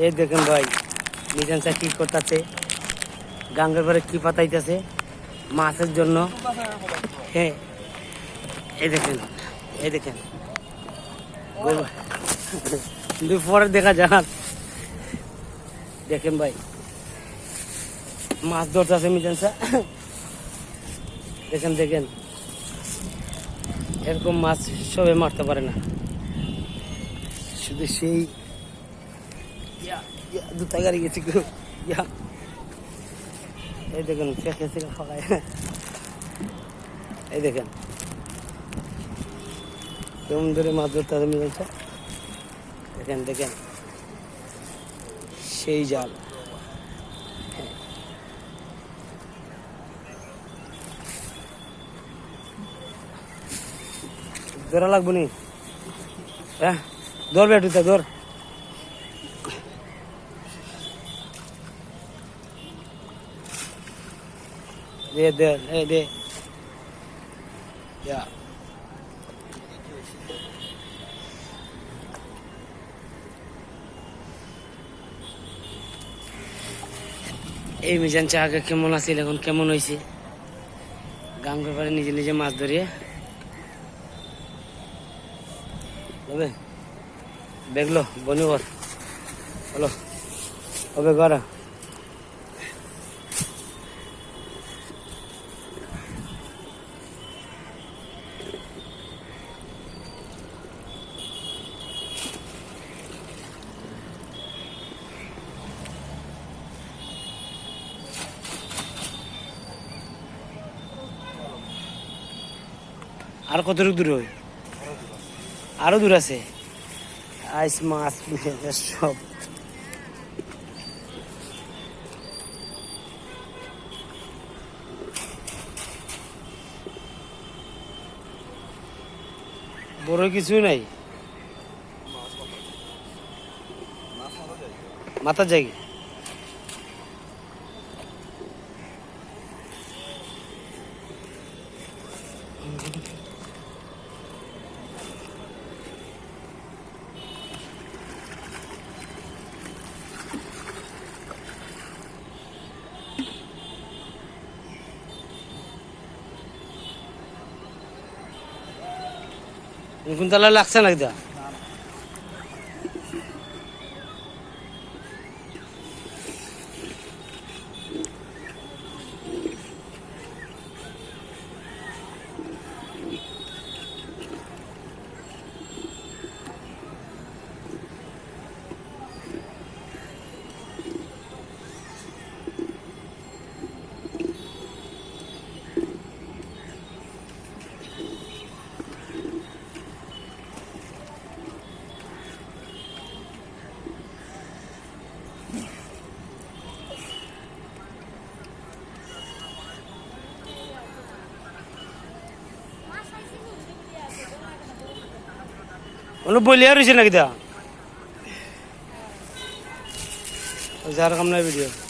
এই দেখেন ভাই মিজান চা কি করতেছে, গাঙ্গের পরে কি পাতাইতেছে মাছের জন্য। হ্যাঁ এই দেখেন, এই দেখেন পরে দেখা যাক। দেখেন ভাই মাছ ধরতেছে মিজান চা। দেখেন দেখেন এরকম মাছ সবে মারতে পারে না, শুধু সেই দুটা গাড়ি গেছে। এই দেখেন ফেঁকে থেকে ফাঁকায়, এই দেখেন কেমন ধরে মাছ ধরতে হবে মিজান চা। দেখেন দেখেন সেই জাল। ধরা লাগবো নি, হ্যাঁ ধরবে একটু ধর। দে দে এই দে এই মিজান চা আগে কেমন আছিল এখন কেমন হয়েছে, গাঙ্গের পাড়ে নিজে নিজে মাছ ধরিয়ে হবে। দেখলো বনিবর হলো হবে গড়া। আর কতটুকু দূর হয়, আরো দূর আছে। আইস মাছ সব বড় কিছু নাই, মাথার জায়গা। কোন তালা লাগছে না দা অনু বলিয়া রয়েছে নাকি দা যার কাম নাই ভিডিও।